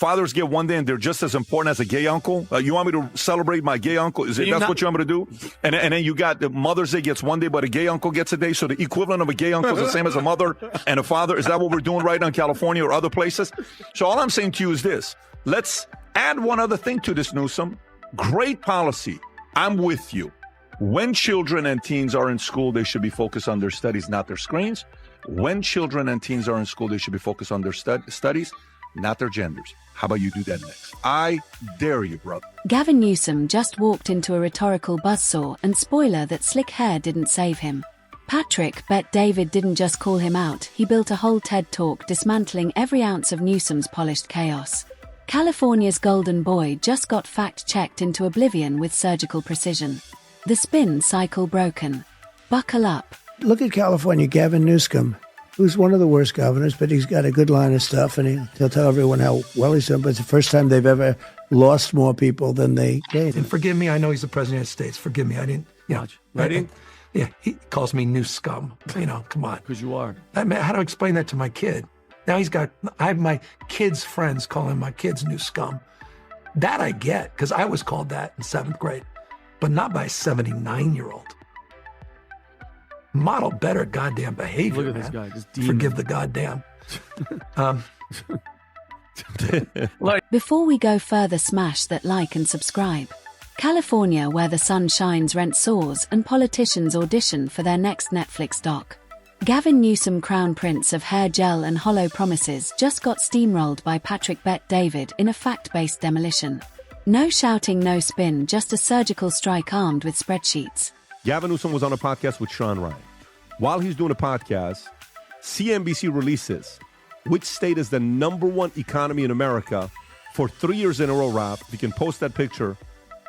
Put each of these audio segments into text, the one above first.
fathers get one day and they're just as important as a gay uncle? You want me to celebrate my gay uncle? That's what you want me to do? And then you got the Mother's Day gets one day, but a gay uncle gets a day. So the equivalent of a gay uncle is the same as a mother and a father. Is that what we're doing right now in California or other places? So all I'm saying to you is this. Let's add one other thing to this, Newsom. Great policy. I'm with you. When children and teens are in school, they should be focused on their studies, not their screens. When children and teens are in school, they should be focused on their studies, not their genders. How about you do that next? I dare you, brother. Gavin Newsom just walked into a rhetorical buzzsaw, and spoiler that slick hair didn't save him. Patrick Bet David didn't just call him out, he built a whole TED Talk dismantling every ounce of Newsom's polished chaos. California's golden boy just got fact-checked into oblivion with surgical precision. The spin cycle broken. Buckle up. Look at California, Gavin Newsom, who's one of the worst governors, but he's got a good line of stuff, and he'll tell everyone how well he's done, but it's the first time they've ever lost more people than they gained. And forgive me, I know he's the president of the States. Forgive me, I didn't, Ready? Yeah, he calls me new scum. Come on. Because you are. How do I explain that to my kid? Now I have my kids' friends calling my kids new scum. That I get, because I was called that in 7th grade, but not by a 79-year-old. Model better goddamn behavior, Look at man. this guy, this demon. Forgive the goddamn. Before we go further, smash that like and subscribe. California, where the sun shines, rent soars, and politicians audition for their next Netflix doc. Gavin Newsom, crown prince of hair gel and hollow promises, just got steamrolled by Patrick Bet David in a fact-based demolition. No shouting, no spin, just a surgical strike armed with spreadsheets. Gavin Newsom was on a podcast with Sean Ryan. While he's doing a podcast, CNBC releases which state is the #1 economy in America for 3 years in a row, Rob. If you can post that picture.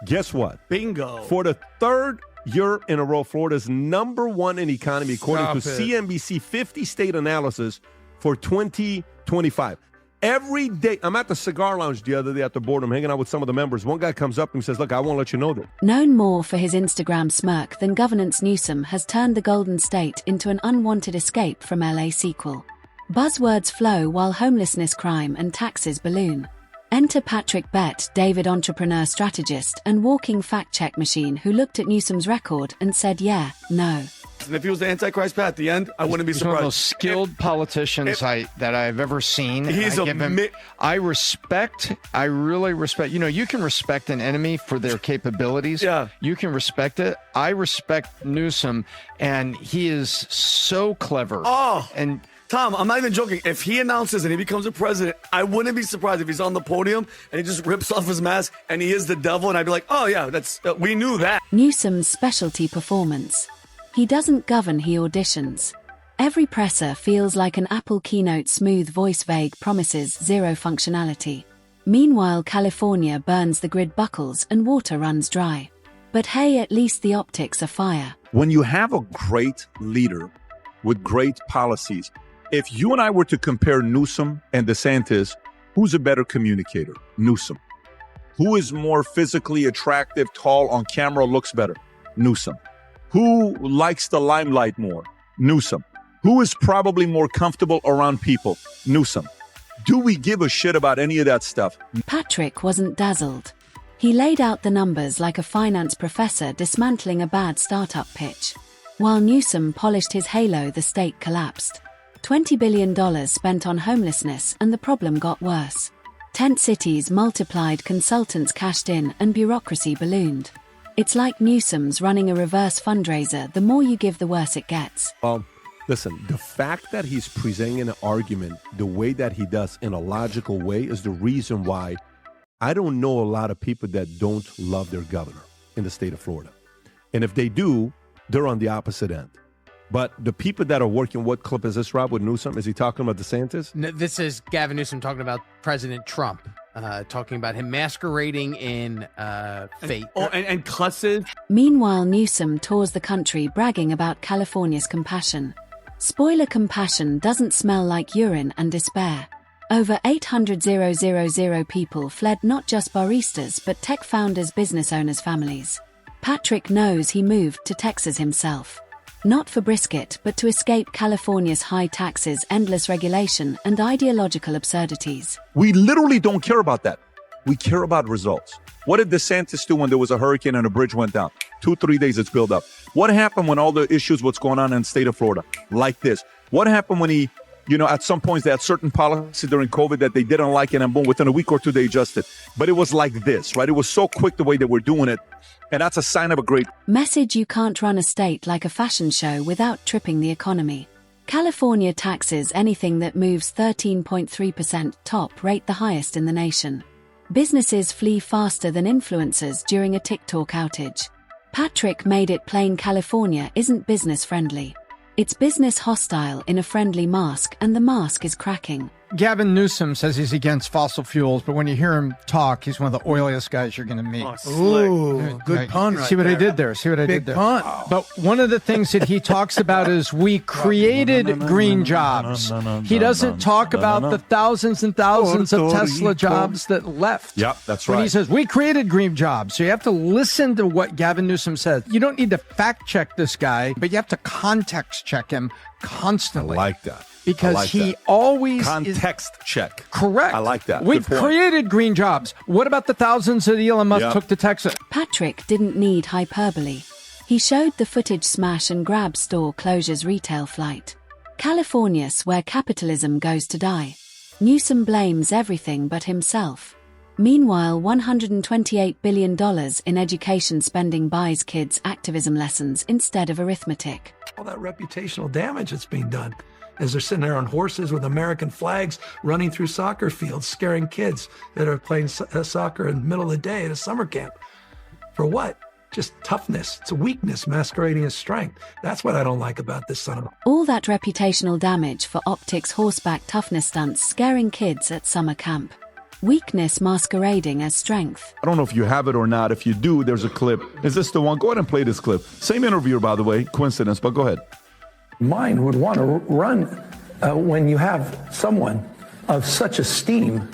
Guess what? Bingo. For the 3rd year in a row, Florida's #1 in economy, according to CNBC 50-state analysis for 2025. Every day, I'm at the cigar lounge the other day at the boardroom, hanging out with some of the members. One guy comes up and says, look, I won't let you know that. Known more for his Instagram smirk than governance, Newsom has turned the Golden State into an unwanted escape from LA sequel. Buzzwords flow while homelessness, crime, and taxes balloon. Enter Patrick Bet David, entrepreneur, strategist, and walking fact-check machine, who looked at Newsom's record and said, yeah, no. And if he was the Antichrist Pat at the end, I wouldn't be surprised. He's one of the most skilled politicians that I've ever seen. He's I really respect. You can respect an enemy for their capabilities. Yeah. You can respect it. I respect Newsom, and he is so clever. Oh, and Tom, I'm not even joking. If he announces and he becomes a president, I wouldn't be surprised if he's on the podium and he just rips off his mask and he is the devil, and I'd be like, oh yeah, we knew that. Newsom's specialty performance. He doesn't govern, he auditions. Every presser feels like an Apple keynote, smooth voice, vague promises, zero functionality. Meanwhile, California burns, the grid buckles, and water runs dry. But hey, at least the optics are fire. When you have a great leader with great policies, if you and I were to compare Newsom and DeSantis, who's a better communicator? Newsom. Who is more physically attractive, tall, on camera, looks better? Newsom. Who likes the limelight more? Newsom. Who is probably more comfortable around people? Newsom. Do we give a shit about any of that stuff? Patrick wasn't dazzled. He laid out the numbers like a finance professor dismantling a bad startup pitch. While Newsom polished his halo, the state collapsed. $20 billion spent on homelessness, and the problem got worse. Tent cities multiplied, consultants cashed in, and bureaucracy ballooned. It's like Newsom's running a reverse fundraiser. The more you give, the worse it gets. Well, listen, the fact that he's presenting an argument the way that he does in a logical way is the reason why I don't know a lot of people that don't love their governor in the state of Florida. And if they do, they're on the opposite end. But the people that are working, what clip is this, Rob, with Newsom? Is he talking about DeSantis? No, this is Gavin Newsom talking about President Trump, talking about him masquerading in fate. And cusses. Meanwhile, Newsom tours the country bragging about California's compassion. Spoiler: compassion doesn't smell like urine and despair. Over 800,000 people fled, not just baristas but tech founders, business owners' families. Patrick knows he moved to Texas himself. Not for brisket, but to escape California's high taxes, endless regulation, and ideological absurdities. We literally don't care about that. We care about results. What did DeSantis do when there was a hurricane and a bridge went down? 2-3 days it's built up. What happened when all the issues, what's going on in the state of Florida? Like this. What happened when he, at some points they had certain policies during COVID that they didn't like, and boom, within a week or two they adjusted. But it was like this, right? It was so quick the way they were doing it. And that's a sign of a great message. You can't run a state like a fashion show without tripping the economy. California taxes anything that moves 13.3%, top rate the highest in the nation. Businesses flee faster than influencers during a TikTok outage. Patrick made it plain California isn't business friendly. It's business hostile in a friendly mask, and the mask is cracking. Gavin Newsom says he's against fossil fuels, but when you hear him talk, he's one of the oiliest guys you're going to meet. Ooh, good pun right See what there. I did there? See what I Big did there? pun. But one of the things that he talks about is we created green jobs. He doesn't talk about the thousands and thousands of Tesla jobs that left. Yep, that's When right. he says we created green jobs. So you have to listen to what Gavin Newsom says. You don't need to fact check this guy, but you have to context check him constantly. I like that. Because I like he that. always Context check. Correct. I like that. We've Good point. created green jobs. What about the thousands that Elon Musk Yeah. took to Texas? Patrick didn't need hyperbole. He showed the footage smash and grab store closures retail flight. California's where capitalism goes to die. Newsom blames everything but himself. Meanwhile, $128 billion in education spending buys kids activism lessons instead of arithmetic. All that reputational damage that's being done as they're sitting there on horses with American flags running through soccer fields, scaring kids that are playing soccer in the middle of the day at a summer camp. For what? Just toughness. It's a weakness masquerading as strength. That's what I don't like about this son of a... All that reputational damage for optics horseback toughness stunts scaring kids at summer camp. Weakness masquerading as strength. I don't know if you have it or not. If you do, there's a clip. Is this the one? Go ahead and play this clip. Same interviewer, by the way. Coincidence, but go ahead. Mind would want to run when you have someone of such esteem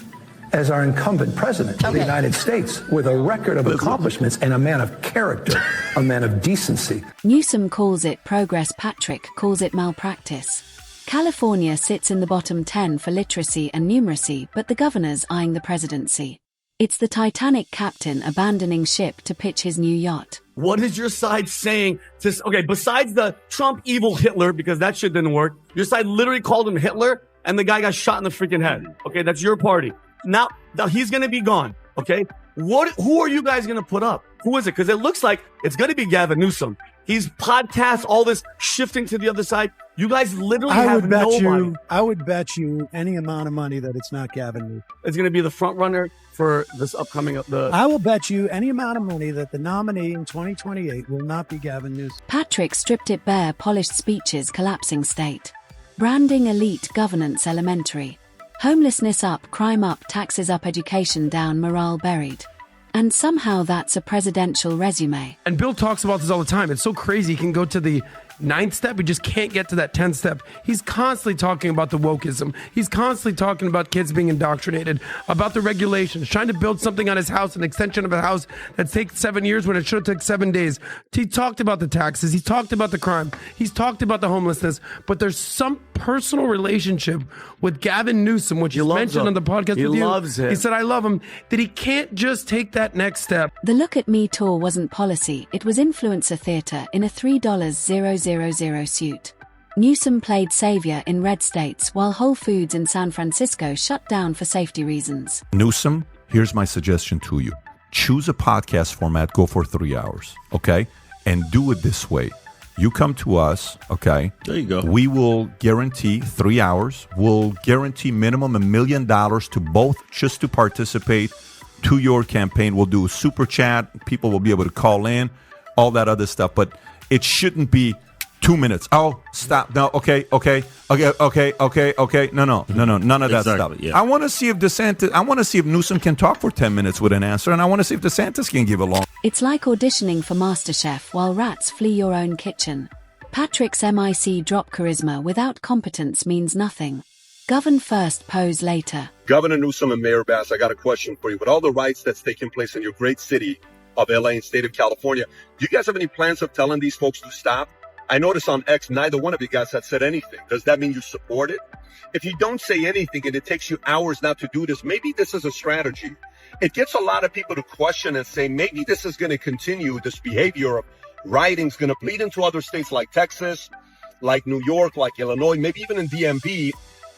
as our incumbent president of the United States, with a record of accomplishments and a man of character, a man of decency. Newsom calls it progress. Patrick calls it malpractice. California sits in the bottom 10 for literacy and numeracy, but the governor's eyeing the presidency. It's the Titanic captain abandoning ship to pitch his new yacht. What is your side saying to, okay, besides the Trump evil Hitler, because that shit didn't work, your side literally called him Hitler and the guy got shot in the freaking head. Okay, that's your party. Now he's going to be gone. Okay, who are you guys going to put up? Who is it? Because it looks like it's going to be Gavin Newsom. He's podcast, all this shifting to the other side. You guys literally have nobody. I would bet you any amount of money that it's not Gavin Newsom. It's going to be the front runner for this upcoming. I will bet you any amount of money that the nominee in 2028 will not be Gavin Newsom. Patrick stripped it bare, polished speeches, collapsing state. Branding elite, governance elementary. Homelessness up, crime up, taxes up, education down, morale buried. And somehow that's a presidential resume. And Bill talks about this all the time. It's so crazy. He can go to the 9th step. He just can't get to that 10th step. He's constantly talking about the wokeism. He's constantly talking about kids being indoctrinated, about the regulations, trying to build something on his house, an extension of a house that takes 7 years when it should have took 7 days. He talked about the taxes. He's talked about the crime. He's talked about the homelessness. But there's some personal relationship with Gavin Newsom, which he mentioned on the podcast with you. He loves it. He said, I love him, that he can't just take that next step. The Look at Me tour wasn't policy, it was influencer theater in a $3,000 suit. Newsom played savior in red states while Whole Foods in San Francisco shut down for safety reasons. Newsom, here's my suggestion to you. Choose a podcast format, go for 3 hours, okay? And do it this way. You come to us, okay? There you go. We will guarantee 3 hours. We'll guarantee minimum $1 million to both just to participate to your campaign. We'll do a super chat. People will be able to call in, all that other stuff. But it shouldn't be 2 minutes. Oh, stop. No, okay. No, none of that stuff. Yeah. I want to see if Newsom can talk for 10 minutes with an answer, and I want to see if DeSantis can give a long. It's like auditioning for MasterChef while rats flee your own kitchen. Patrick's MIC drop charisma without competence means nothing. Govern first, pose later. Governor Newsom and Mayor Bass, I got a question for you. With all the riots that's taking place in your great city of LA and state of California, do you guys have any plans of telling these folks to stop? I noticed on X, neither one of you guys had said anything. Does that mean you support it? If you don't say anything and it takes you hours not to do this, maybe this is a strategy. It gets a lot of people to question and say, maybe this is going to continue, this behavior of rioting is going to bleed into other states like Texas, like New York, like Illinois, maybe even in DMV,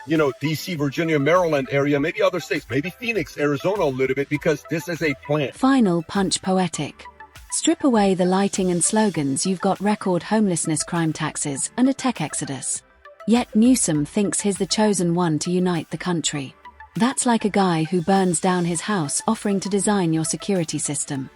DC, Virginia, Maryland area, maybe other states, maybe Phoenix, Arizona a little bit, because this is a plan. Final punch poetic. Strip away the lighting and slogans, you've got record homelessness, crime, taxes, and a tech exodus. Yet Newsom thinks he's the chosen one to unite the country. That's like a guy who burns down his house offering to design your security system.